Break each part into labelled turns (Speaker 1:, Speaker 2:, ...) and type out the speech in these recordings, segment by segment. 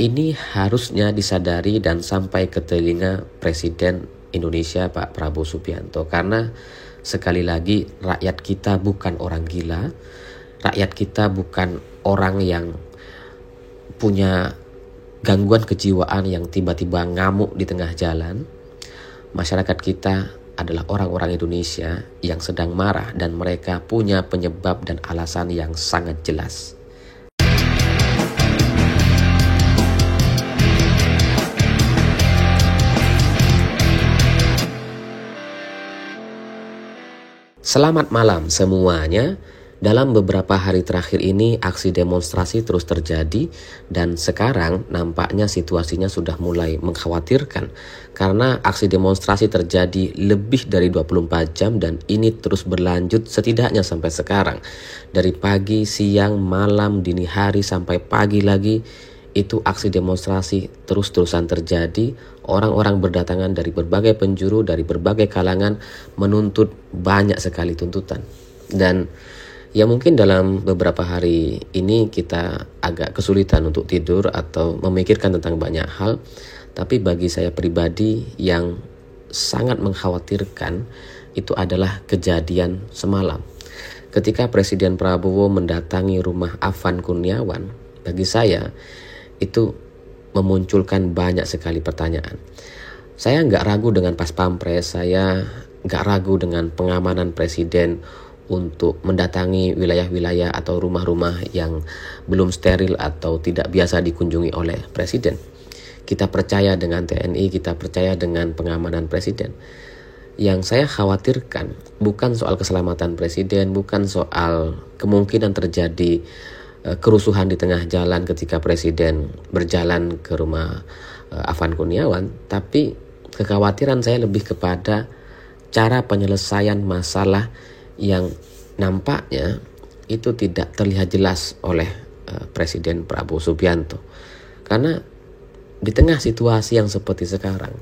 Speaker 1: Ini harusnya disadari dan sampai ke telinga Presiden Indonesia Pak Prabowo Subianto, karena sekali lagi rakyat kita bukan orang gila, rakyat kita bukan orang yang punya gangguan kejiwaan yang tiba-tiba ngamuk di tengah jalan. Masyarakat kita adalah orang-orang Indonesia yang sedang marah dan mereka punya penyebab dan alasan yang sangat jelas. Selamat malam semuanya. Dalam beberapa hari terakhir ini aksi demonstrasi terus terjadi dan sekarang nampaknya situasinya sudah mulai mengkhawatirkan karena aksi demonstrasi terjadi lebih dari 24 jam dan ini terus berlanjut setidaknya sampai sekarang. Dari pagi, siang, malam, dini hari sampai pagi lagi itu aksi demonstrasi terus-terusan terjadi. Orang-orang berdatangan dari berbagai penjuru, dari berbagai kalangan menuntut banyak sekali tuntutan. Dan ya mungkin dalam beberapa hari ini kita agak kesulitan untuk tidur atau memikirkan tentang banyak hal. Tapi bagi saya pribadi yang sangat mengkhawatirkan itu adalah kejadian semalam. Ketika Presiden Prabowo mendatangi rumah Afan Kurniawan, bagi saya itu memunculkan banyak sekali pertanyaan. Saya nggak ragu dengan Pas Pampres, saya nggak ragu dengan pengamanan Presiden untuk mendatangi wilayah-wilayah atau rumah-rumah yang belum steril atau tidak biasa dikunjungi oleh Presiden. Kita percaya dengan TNI, kita percaya dengan pengamanan Presiden. Yang saya khawatirkan bukan soal keselamatan Presiden, bukan soal kemungkinan terjadi kerusuhan di tengah jalan ketika Presiden berjalan ke rumah Afan Kurniawan, tapi kekhawatiran saya lebih kepada cara penyelesaian masalah yang nampaknya itu tidak terlihat jelas oleh Presiden Prabowo Subianto. Karena di tengah situasi yang seperti sekarang,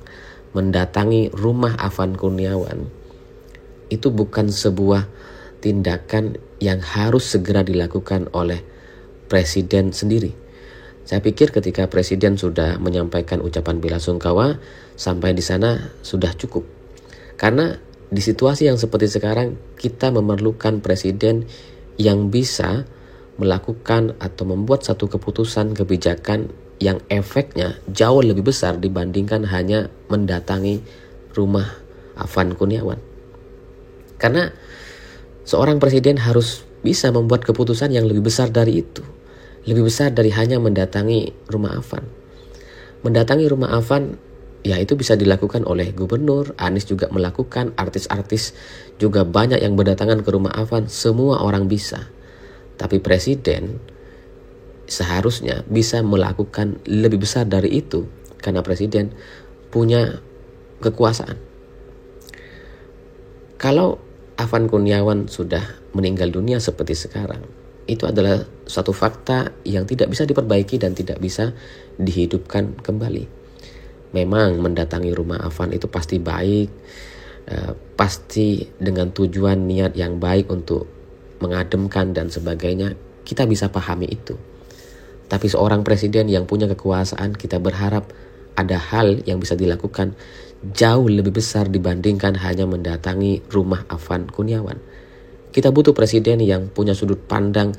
Speaker 1: mendatangi rumah Afan Kurniawan itu bukan sebuah tindakan yang harus segera dilakukan oleh Presiden sendiri. Saya pikir ketika Presiden sudah menyampaikan ucapan belasungkawa, sampai di sana sudah cukup. Karena di situasi yang seperti sekarang, kita memerlukan Presiden yang bisa melakukan atau membuat satu keputusan kebijakan yang efeknya jauh lebih besar dibandingkan hanya mendatangi rumah Afan Kurniawan. Karena seorang Presiden harus bisa membuat keputusan yang lebih besar dari itu. Lebih besar dari hanya mendatangi rumah Afan. Mendatangi rumah Afan, ya itu bisa dilakukan oleh gubernur, Anies juga melakukan, artis-artis juga banyak yang berdatangan ke rumah Afan, semua orang bisa. Tapi Presiden seharusnya bisa melakukan lebih besar dari itu, karena Presiden punya kekuasaan. Kalau Afan Kurniawan sudah meninggal dunia seperti sekarang, itu adalah suatu fakta yang tidak bisa diperbaiki dan tidak bisa dihidupkan kembali. Memang mendatangi rumah Afan itu pasti baik, pasti dengan tujuan niat yang baik untuk mengademkan dan sebagainya, kita bisa pahami itu. Tapi seorang presiden yang punya kekuasaan, kita berharap ada hal yang bisa dilakukan jauh lebih besar dibandingkan hanya mendatangi rumah Afan Kurniawan. Kita butuh presiden yang punya sudut pandang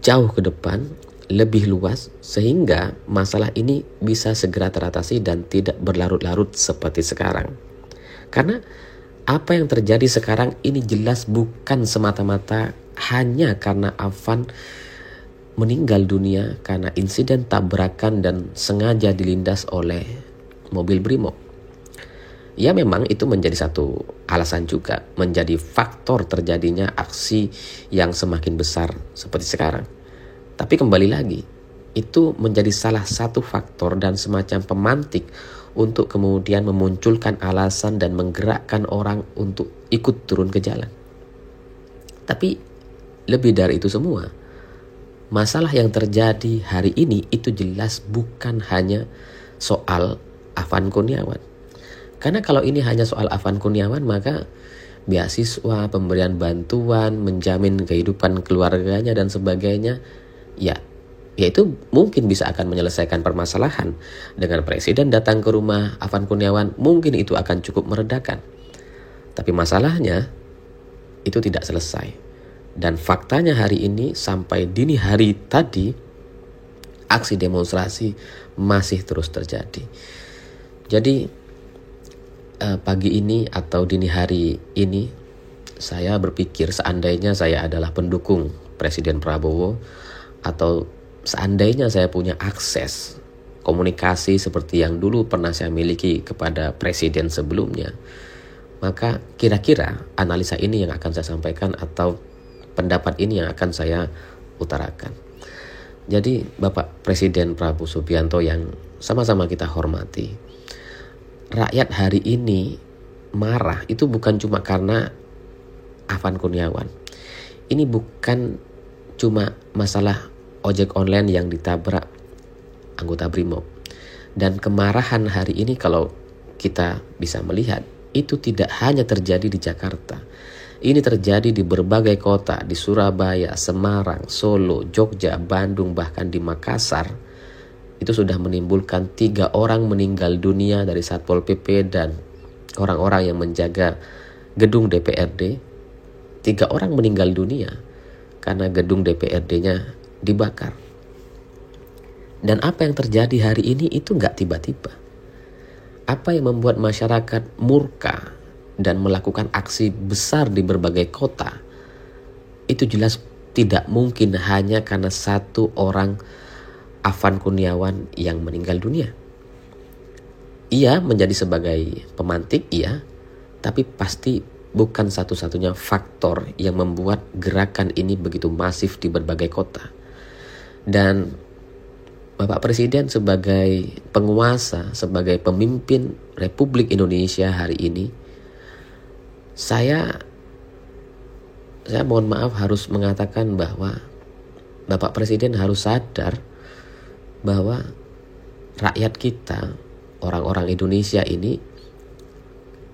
Speaker 1: jauh ke depan, lebih luas, sehingga masalah ini bisa segera teratasi dan tidak berlarut-larut seperti sekarang. Karena apa yang terjadi sekarang ini jelas bukan semata-mata hanya karena Afan meninggal dunia karena insiden tabrakan dan sengaja dilindas oleh mobil Brimob. Ya memang itu menjadi satu alasan juga, menjadi faktor terjadinya aksi yang semakin besar seperti sekarang. Tapi kembali lagi, itu menjadi salah satu faktor dan semacam pemantik untuk kemudian memunculkan alasan dan menggerakkan orang untuk ikut turun ke jalan. Tapi lebih dari itu semua, masalah yang terjadi hari ini itu jelas bukan hanya soal Afan Kurniawan. Karena kalau ini hanya soal Afan Kurniawan, maka beasiswa, pemberian bantuan, menjamin kehidupan keluarganya dan sebagainya, ya yaitu mungkin bisa akan menyelesaikan permasalahan. Dengan presiden datang ke rumah Afan Kurniawan, mungkin itu akan cukup meredakan. Tapi masalahnya itu tidak selesai. Dan faktanya hari ini sampai dini hari tadi, aksi demonstrasi masih terus terjadi. Jadi pagi ini atau dini hari ini, saya berpikir seandainya saya adalah pendukung Presiden Prabowo, atau seandainya saya punya akses komunikasi seperti yang dulu pernah saya miliki kepada presiden sebelumnya, maka kira-kira analisa ini yang akan saya sampaikan atau pendapat ini yang akan saya utarakan. Jadi Bapak Presiden Prabowo Subianto yang sama-sama kita hormati, rakyat hari ini marah itu bukan cuma karena Afan Kurniawan. Ini bukan cuma masalah ojek online yang ditabrak anggota BRIMOB. Dan kemarahan hari ini kalau kita bisa melihat, itu tidak hanya terjadi di Jakarta. Ini terjadi di berbagai kota, di Surabaya, Semarang, Solo, Jogja, Bandung, bahkan di Makassar. Itu sudah menimbulkan 3 orang meninggal dunia dari Satpol PP dan orang-orang yang menjaga gedung DPRD. 3 orang meninggal dunia karena gedung DPRD-nya dibakar. Dan apa yang terjadi hari ini itu nggak tiba-tiba. Apa yang membuat masyarakat murka dan melakukan aksi besar di berbagai kota, itu jelas tidak mungkin hanya karena 1 orang Afan Kurniawan yang meninggal dunia. Ia menjadi sebagai pemantik, iya, tapi pasti bukan satu-satunya faktor yang membuat gerakan ini begitu masif di berbagai kota. Dan Bapak Presiden sebagai penguasa, sebagai pemimpin Republik Indonesia hari ini, saya mohon maaf harus mengatakan bahwa Bapak Presiden harus sadar bahwa rakyat kita, orang-orang Indonesia ini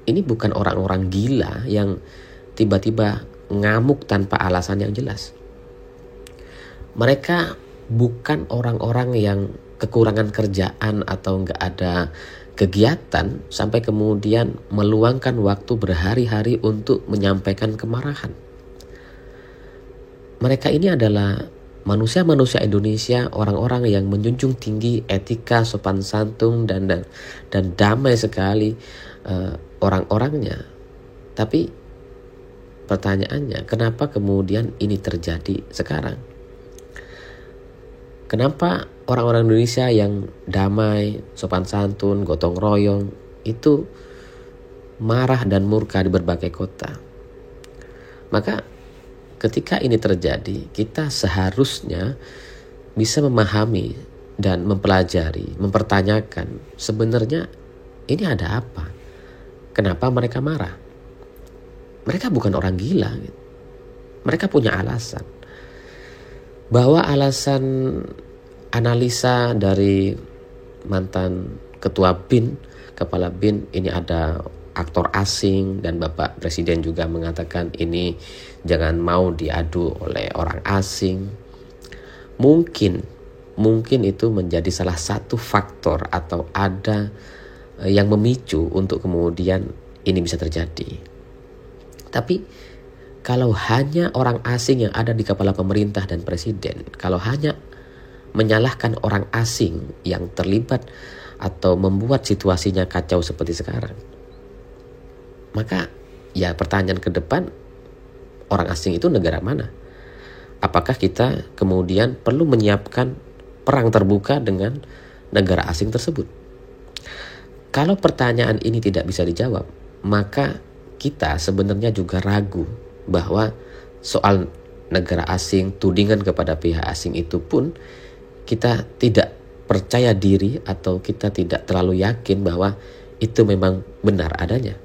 Speaker 1: bukan orang-orang gila yang tiba-tiba ngamuk tanpa alasan yang jelas. Mereka bukan orang-orang yang kekurangan kerjaan atau nggak ada kegiatan sampai kemudian meluangkan waktu berhari-hari untuk menyampaikan kemarahan. Mereka ini adalah manusia-manusia Indonesia, orang-orang yang menjunjung tinggi etika, sopan santun dan damai sekali orang-orangnya. Tapi pertanyaannya, kenapa kemudian ini terjadi sekarang? Kenapa orang-orang Indonesia yang damai, sopan santun, gotong royong itu marah dan murka di berbagai kota? Maka ketika ini terjadi, kita seharusnya bisa memahami dan mempelajari, mempertanyakan sebenarnya ini ada apa? Kenapa mereka marah? Mereka bukan orang gila. Mereka punya alasan. Bahwa alasan analisa dari mantan ketua BIN, kepala BIN, ini ada aktor asing, dan Bapak Presiden juga mengatakan ini jangan mau diadu oleh orang asing. Mungkin itu menjadi salah satu faktor atau ada yang memicu untuk kemudian ini bisa terjadi. Tapi kalau hanya orang asing yang ada di kepala pemerintah dan presiden, kalau hanya menyalahkan orang asing yang terlibat atau membuat situasinya kacau seperti sekarang, maka ya pertanyaan ke depan, orang asing itu negara mana? Apakah kita kemudian perlu menyiapkan perang terbuka dengan negara asing tersebut? Kalau pertanyaan ini tidak bisa dijawab, maka kita sebenarnya juga ragu bahwa soal negara asing, tudingan kepada pihak asing itu pun kita tidak percaya diri atau kita tidak terlalu yakin bahwa itu memang benar adanya.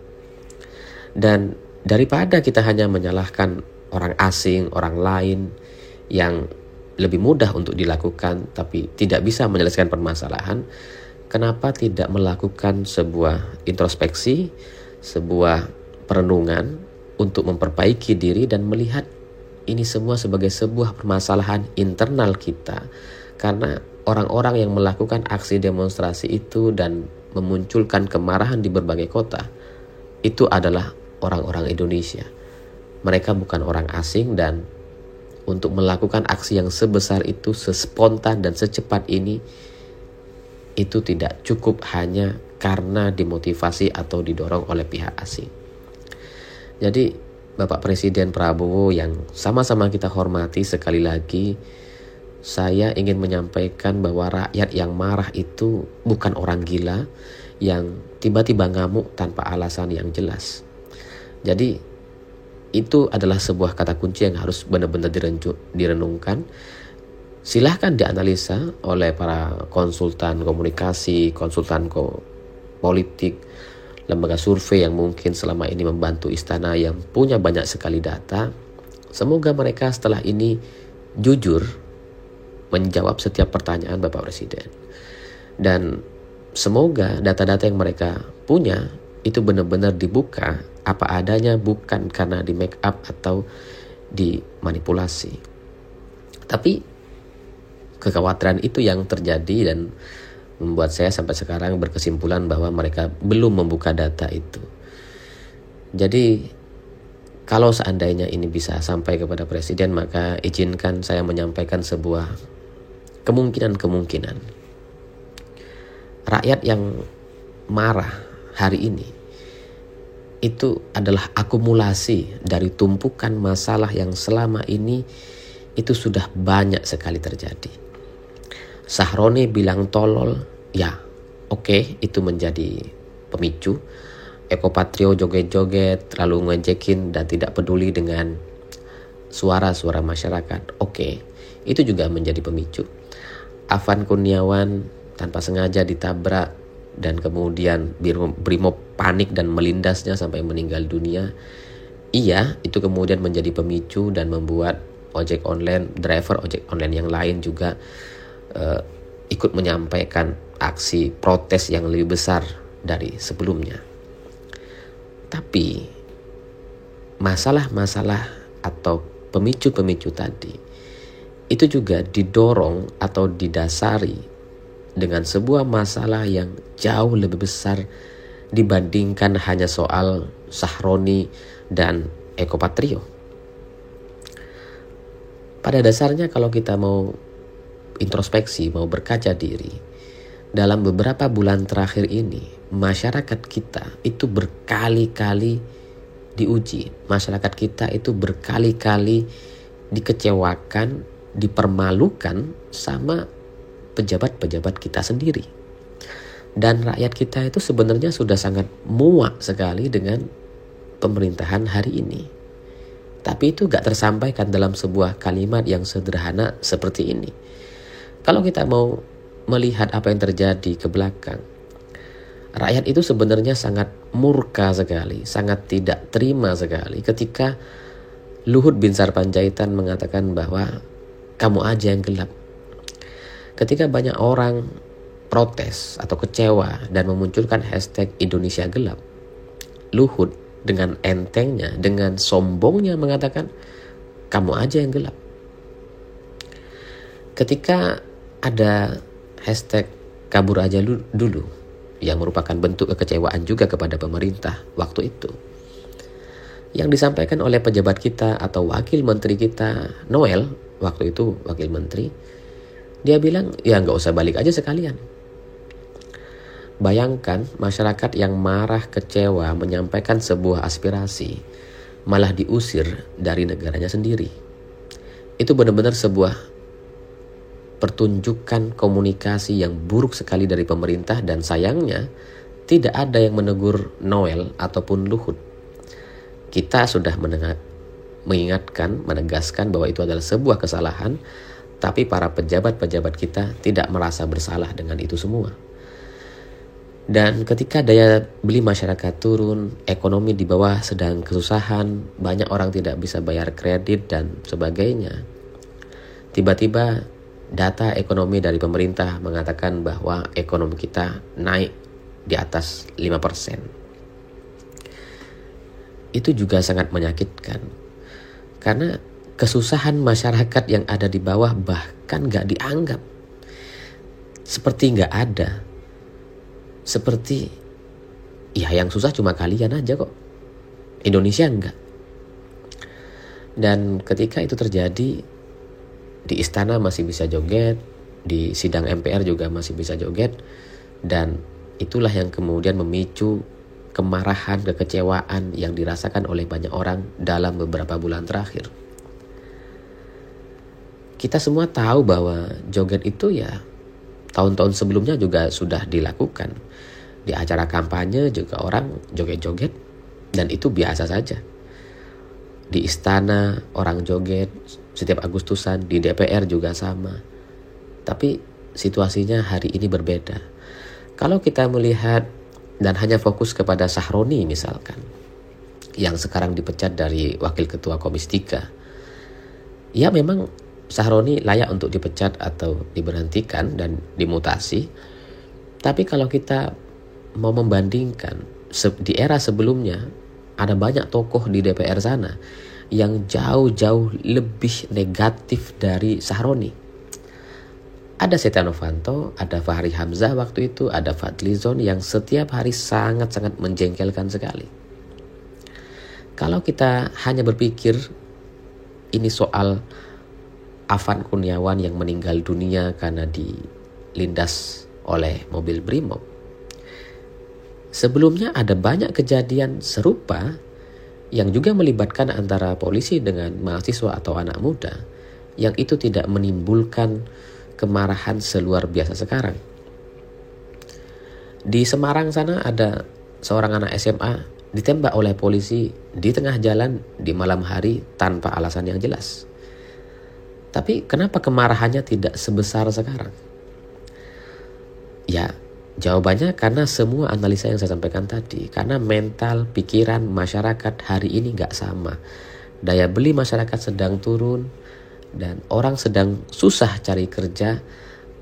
Speaker 1: Dan daripada kita hanya menyalahkan orang asing, orang lain yang lebih mudah untuk dilakukan tapi tidak bisa menyelesaikan permasalahan, kenapa tidak melakukan sebuah introspeksi, sebuah perenungan untuk memperbaiki diri dan melihat ini semua sebagai sebuah permasalahan internal kita, Karena orang-orang yang melakukan aksi demonstrasi itu dan memunculkan kemarahan di berbagai kota, itu adalah orang-orang Indonesia. Mereka bukan orang asing, dan untuk melakukan aksi yang sebesar itu, sespontan dan secepat ini, itu tidak cukup hanya karena dimotivasi atau didorong oleh pihak asing. Jadi Bapak Presiden Prabowo yang sama-sama kita hormati, sekali lagi saya ingin menyampaikan bahwa rakyat yang marah itu bukan orang gila yang tiba-tiba ngamuk tanpa alasan yang jelas. Jadi itu adalah sebuah kata kunci yang harus benar-benar direnungkan. Silahkan dianalisa oleh para konsultan komunikasi, konsultan politik, lembaga survei yang mungkin selama ini membantu istana yang punya banyak sekali data. Semoga mereka setelah ini jujur menjawab setiap pertanyaan Bapak Presiden. Dan semoga data-data yang mereka punya itu benar-benar dibuka apa adanya, bukan karena di make up atau dimanipulasi. Tapi kekhawatiran itu yang terjadi dan membuat saya sampai sekarang berkesimpulan bahwa mereka belum membuka data itu. Jadi kalau seandainya ini bisa sampai kepada Presiden, maka izinkan saya menyampaikan sebuah kemungkinan. Rakyat yang marah hari ini itu adalah akumulasi dari tumpukan masalah yang selama ini itu sudah banyak sekali terjadi. Sahroni bilang tolol, ya oke, itu menjadi pemicu. Ekopatrio joget-joget, lalu ngejekin dan tidak peduli dengan suara-suara masyarakat, oke, itu juga menjadi pemicu. Afan Kurniawan tanpa sengaja ditabrak dan kemudian Brimob panik dan melindasnya sampai meninggal dunia. Iya, itu kemudian menjadi pemicu dan membuat driver ojek online yang lain juga ikut menyampaikan aksi protes yang lebih besar dari sebelumnya. Tapi masalah-masalah atau pemicu-pemicu tadi itu juga didorong atau didasari dengan sebuah masalah yang jauh lebih besar dibandingkan hanya soal Sahroni dan Ekopatrio. Pada dasarnya kalau kita mau introspeksi, mau berkaca diri, dalam beberapa bulan terakhir ini masyarakat kita itu berkali-kali diuji. Masyarakat kita itu berkali-kali dikecewakan, dipermalukan sama pejabat-pejabat kita sendiri. Dan rakyat kita itu sebenarnya sudah sangat muak sekali dengan pemerintahan hari ini. Tapi itu gak tersampaikan dalam sebuah kalimat yang sederhana seperti ini. Kalau kita mau melihat apa yang terjadi ke belakang, rakyat itu sebenarnya sangat murka sekali, sangat tidak terima sekali ketika Luhut bin Sarpanjaitan mengatakan bahwa kamu aja yang gelap. Ketika banyak orang protes atau kecewa dan memunculkan hashtag Indonesia gelap, Luhut dengan entengnya, dengan sombongnya mengatakan kamu aja yang gelap. Ketika ada hashtag kabur aja dulu yang merupakan bentuk kekecewaan juga kepada pemerintah waktu itu, yang disampaikan oleh pejabat kita atau wakil menteri kita, Noel, waktu itu wakil menteri, dia bilang ya nggak usah balik aja sekalian. Bayangkan masyarakat yang marah, kecewa, menyampaikan sebuah aspirasi, malah diusir dari negaranya sendiri. Itu benar-benar sebuah pertunjukan komunikasi yang buruk sekali dari pemerintah, dan sayangnya tidak ada yang menegur Noel ataupun Luhut. Kita sudah mengingatkan, menegaskan bahwa itu adalah sebuah kesalahan, tapi para pejabat-pejabat kita tidak merasa bersalah dengan itu semua. Dan ketika daya beli masyarakat turun, ekonomi di bawah sedang kesusahan, banyak orang tidak bisa bayar kredit dan sebagainya, tiba-tiba data ekonomi dari pemerintah mengatakan bahwa ekonomi kita naik di atas 5%. Itu juga sangat menyakitkan, karena kesusahan masyarakat yang ada di bawah bahkan gak dianggap. seperti nggak ada. Seperti ya yang susah cuma kalian aja kok, Indonesia enggak. Dan ketika itu terjadi, di istana masih bisa joget, di sidang MPR juga masih bisa joget, dan itulah yang kemudian memicu kemarahan, kekecewaan yang dirasakan oleh banyak orang dalam beberapa bulan terakhir. Kita semua tahu bahwa joget itu ya tahun-tahun sebelumnya juga sudah dilakukan. Di acara kampanye juga orang joget-joget, dan itu biasa saja. Di istana orang joget setiap Agustusan, di DPR juga sama. Tapi situasinya hari ini berbeda. Kalau kita melihat dan hanya fokus kepada Sahroni misalkan, yang sekarang dipecat dari Wakil Ketua Komisi 3. Ya memang Sahroni layak untuk dipecat atau diberhentikan dan dimutasi. Tapi kalau kita mau membandingkan, di era sebelumnya ada banyak tokoh di DPR sana yang jauh-jauh lebih negatif dari Sahroni. Ada Setia Novanto, ada Fahri Hamzah waktu itu, ada Fadlizon yang setiap hari sangat-sangat menjengkelkan sekali. Kalau kita hanya berpikir ini soal Afan Kurniawan yang meninggal dunia karena dilindas oleh mobil Brimob, sebelumnya ada banyak kejadian serupa yang juga melibatkan antara polisi dengan mahasiswa atau anak muda, yang itu tidak menimbulkan kemarahan seluar biasa sekarang. Di Semarang sana ada seorang anak SMA ditembak oleh polisi di tengah jalan di malam hari tanpa alasan yang jelas. Tapi kenapa kemarahannya tidak sebesar sekarang? Ya, jawabannya karena semua analisa yang saya sampaikan tadi. Karena mental, pikiran masyarakat hari ini gak sama. Daya beli masyarakat sedang turun, dan orang sedang susah cari kerja,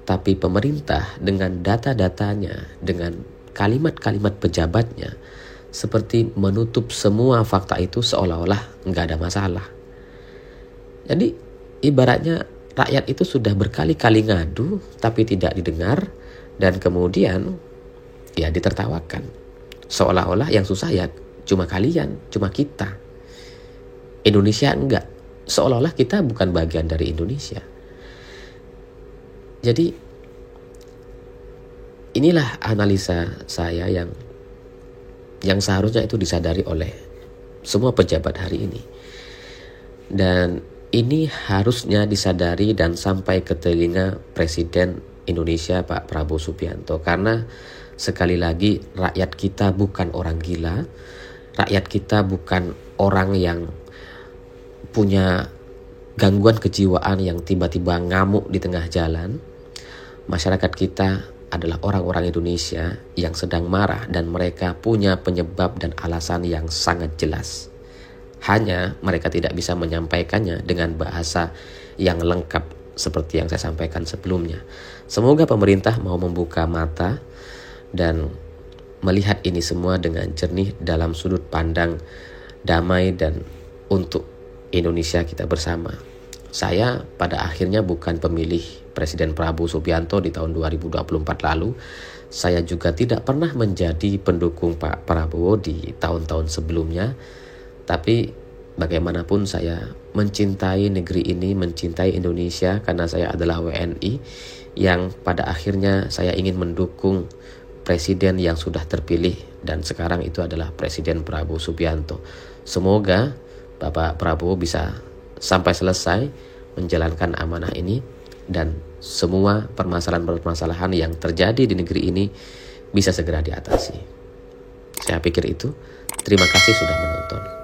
Speaker 1: tapi pemerintah dengan data-datanya, dengan kalimat-kalimat pejabatnya, seperti menutup semua fakta itu seolah-olah nggak ada masalah. Jadi ibaratnya rakyat itu sudah berkali-kali ngadu, tapi tidak didengar, dan kemudian ya ditertawakan. Seolah-olah yang susah ya cuma kalian, cuma kita. Indonesia enggak. Seolah-olah kita bukan bagian dari Indonesia. Jadi inilah analisa saya yang seharusnya itu disadari oleh semua pejabat hari ini. Dan ini harusnya disadari dan sampai ke telinga Presiden Indonesia Pak Prabowo Subianto. Karena sekali lagi rakyat kita bukan orang gila. Rakyat kita bukan orang yang punya gangguan kejiwaan yang tiba-tiba ngamuk di tengah jalan. Masyarakat kita adalah orang-orang Indonesia yang sedang marah, dan mereka punya penyebab dan alasan yang sangat jelas. Hanya mereka tidak bisa menyampaikannya dengan bahasa yang lengkap seperti yang saya sampaikan sebelumnya. Semoga pemerintah mau membuka mata dan melihat ini semua dengan jernih dalam sudut pandang damai dan untuk Indonesia kita bersama. Saya pada akhirnya bukan pemilih Presiden Prabowo Subianto di tahun 2024 lalu. Saya juga tidak pernah menjadi pendukung Pak Prabowo di tahun-tahun sebelumnya. Tapi bagaimanapun saya mencintai negeri ini, mencintai Indonesia, karena saya adalah WNI yang pada akhirnya saya ingin mendukung presiden yang sudah terpilih, dan sekarang itu adalah Presiden Prabowo Subianto. Semoga Bapak Prabowo bisa sampai selesai menjalankan amanah ini, dan semua permasalahan-permasalahan yang terjadi di negeri ini bisa segera diatasi. Saya pikir itu. Terima kasih sudah menonton.